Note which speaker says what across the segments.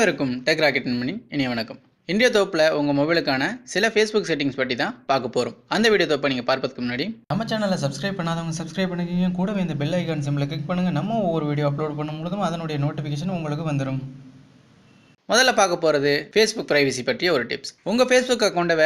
Speaker 1: அனைவருக்கும் tech rocket நண்பனின் இனிய வணக்கம். இன்றைய தொகுப்பில் உங்கள் மொபைலுக்கான சில ஃபேஸ்புக் செட்டிங்ஸ் பற்றி தான் பார்க்க போகிறோம். அந்த வீடியோ தொகுப்பை நீங்கள் பார்ப்பதுக்கு முன்னாடி நம்ம சேனலை சப்ஸ்கிரைப் பண்ணாதவங்க சப்ஸ்கிரைப் பண்ணிக்கிங்க. கூடவே இந்த பெல் ஐக்கான் சிம்பிளை கிளிக் பண்ணுங்கள். நம்ம ஒவ்வொரு வீடியோ அப்லோட் பண்ணும் பொழுதும் அதனுடைய நோட்டிஃபிகேஷன் உங்களுக்கு வந்துடும். முதல்ல பார்க்க போகிறது ஃபேஸ்புக் ப்ரைவசி பற்றிய ஒரு டிப்ஸ். உங்கள் ஃபேஸ்புக் அக்கௌண்ட்டை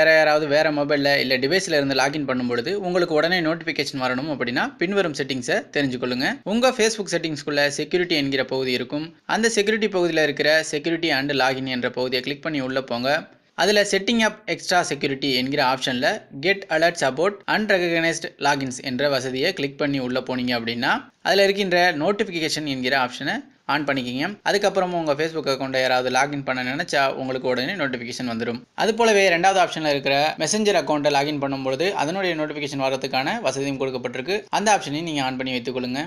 Speaker 1: வேறு மொபைலில் இல்லை டிவைஸில் இருந்து லாகின் பண்ணும்பொழுது உங்களுக்கு உடனே நோட்டிஃபிகேஷன் வரணும் அப்படின்னா பின்வரும் செட்டிங்ஸை தெரிஞ்சுக்கொள்ளுங்க. உங்கள் ஃபேஸ்புக் செட்டிங்ஸ்குள்ளே செக்யூரிட்டி என்கிற பகுதி இருக்கும். அந்த செக்யூரிட்டி பகுதியில் இருக்கிற செக்யூரிட்டி அண்ட் லாகின் என்ற பகுதியை கிளிக் பண்ணி உள்ளே போங்க. அதில் செட்டிங் அப் எக்ஸ்ட்ரா செக்யூரிட்டி என்கிற ஆப்ஷனில் get alerts about unrecognised logins என்ற வசதியை கிளிக் பண்ணி உள்ளே போனீங்க அப்படின்னா அதில் இருக்கின்ற நோட்டிஃபிகேஷன் என்கிற ஆப்ஷனை ஆன் பண்ணிக்கிங்க. அதுக்கப்புறமா உங்கள் ஃபேஸ்புக் அக்கௌண்ட்டை யாராவது லாகின் பண்ண நினச்சா உங்களுக்கு உடனே நோட்டிஃபிகேஷன் வந்துடும். அது போலவே ரெண்டாவது ஆப்ஷனில் இருக்கிற மெசஞ்சர் அக்கௌண்ட்டை லாகின் பண்ணும்போது அதனுடைய நோட்டிஃபிகேஷன் வரதுக்கான வசதியும் கொடுக்கப்பட்டிருக்கு. அந்த ஆப்ஷனையும் நீங்கள் ஆன் பண்ணி வைத்துக்கொள்ளுங்க.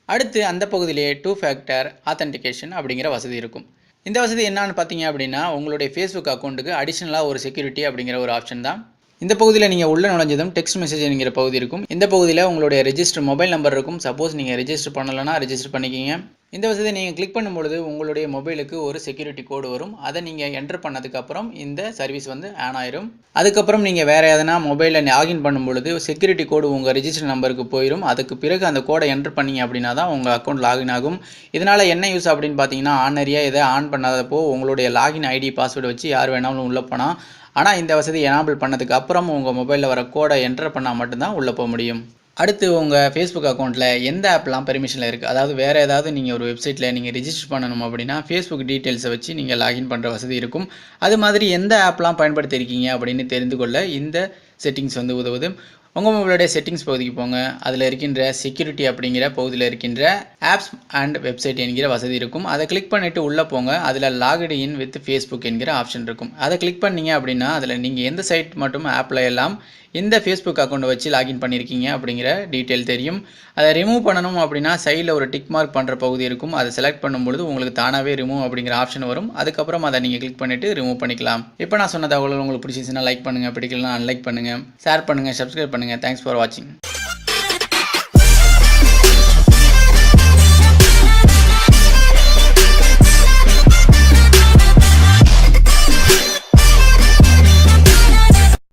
Speaker 1: அடுத்து அந்த பகுதியிலே 2 ஃபேக்டர் ஆத்தென்டிகேஷன் அப்படிங்கிற வசதி இருக்கும். இந்த வசதி என்னன்னு பார்த்தீங்க அப்படின்னா உங்களுடைய ஃபேஸ்புக் அக்கௌண்ட்டுக்கு அடிஷனலாக ஒரு செக்யூரிட்டி அப்படிங்கிற ஒரு ஆப்ஷன் தான். இந்த பகுதியில் நீங்கள் உள்ள நுழைஞ்சதும் டெக்ஸ்ட் மெசேஜ் என்கிற பகுதி இருக்கும். இந்த பகுதியில் உங்களுடைய ரெஜிஸ்டர் மொபைல் நம்பர் இருக்கும். சப்போஸ் நீங்கள் ரெஜிஸ்டர் பண்ணலைன்னா ரெஜிஸ்டர் பண்ணிக்கிங்க. இந்த வசதியை நீங்கள் கிளிக் பண்ணும்பொழுது உங்களுடைய மொபைலுக்கு ஒரு செக்யூரிட்டி கோடு வரும். அதை நீங்கள் என்டர் பண்ணதுக்கப்புறம் இந்த சர்வீஸ் ஆன் ஆயிரும். அதுக்கப்புறம் நீங்கள் வேறு எதனா மொபைலில் லாகின் பண்ணும்பொழுது செக்யூரிட்டி கோடு உங்கள் ரெஜிஸ்டர் நம்பருக்கு போயிடும். அதுக்கு பிறகு அந்த கோடை என்டர் பண்ணிங்க அப்படின்னா தான் உங்கள் அக்கௌண்ட் லாகின் ஆகும். இதனால் என்ன யூஸ் அப்படின்னு பார்த்தீங்கன்னா ஆனரியாக இதை ஆன் பண்ணாதப்போ உங்களுடைய லாகின் ஐடி பாஸ்வேர்டு வச்சு யார் வேணாலும் உள்ளே போனால், ஆனால் இந்த வசதி எனேபிள் பண்ணதுக்கு அப்புறம் உங்கள் மொபைலில் வர கோடை என்டர் பண்ணால் மட்டும்தான் உள்ளே போக முடியும். அடுத்து உங்கள் ஃபேஸ்புக் அக்கௌண்ட்டில் எந்த ஆப்லாம் பெர்மிஷனில் இருக்குது, அதாவது வேறு ஏதாவது நீங்கள் ஒரு வெப்சைட்டில் நீங்கள் ரிஜிஸ்டர் பண்ணணும் அப்படின்னா ஃபேஸ்புக் டீட்டெயில்ஸை வச்சு நீங்கள் லாகின் பண்ணுற வசதி இருக்கும். அது மாதிரி எந்த ஆப்லாம் பயன்படுத்தியிருக்கீங்க அப்படின்னு தெரிந்து கொள்ள இந்த செட்டிங்ஸ் உதவுது. உங்கள் மொபைலுடைய செட்டிங்ஸ் பகுதிக்கு போங்க. அதில் இருக்கின்ற செக்யூரிட்டி அப்படிங்கிற பகுதியில் இருக்கின்ற ஆப்ஸ் அண்ட் வெப்சைட் என்கிற வசதி இருக்கும். அதை கிளிக் பண்ணிவிட்டு உள்ளே போங்க. அதில் லாகிட் இன் வித் ஃபேஸ்புக் என்கிற ஆப்ஷன் இருக்கும். அதை கிளிக் பண்ணிங்க அப்படின்னா அதில் நீங்கள் எந்த சைட் மற்றும் ஆப்பில் எல்லாம் இந்த ஃபேஸ்புக் அக்கௌண்ட்டை வச்சு லாகின் பண்ணியிருக்கீங்க அப்படிங்கிற டீட்டெயில் தெரியும். அதை ரிமூவ் பண்ணணும் அப்படின்னா சைடில் ஒரு டிக் மார்க் பண்ணுற பகுதி இருக்கும். அதை செலக்ட் பண்ணும்பொழுது உங்களுக்கு தானாகவே ரிமூவ் அப்படிங்கிற ஆப்ஷன் வரும். அதுக்கப்புறம் அதை நீங்கள் கிளிக் பண்ணிவிட்டு ரிமூவ் பண்ணிக்கலாம். இப்போ நான் சொன்ன தகவல் உங்களுக்கு பிடிச்சிச்சுன்னா லைக் பண்ணுங்கள், பிடிக்கலன்னா அன்லைக் பண்ணுங்கள், ஷேர் பண்ணுங்கள், சப்ஸ்கிரைப் பண்ணுங்கள். தேங்க்ஸ் ஃபார் வாட்சிங்.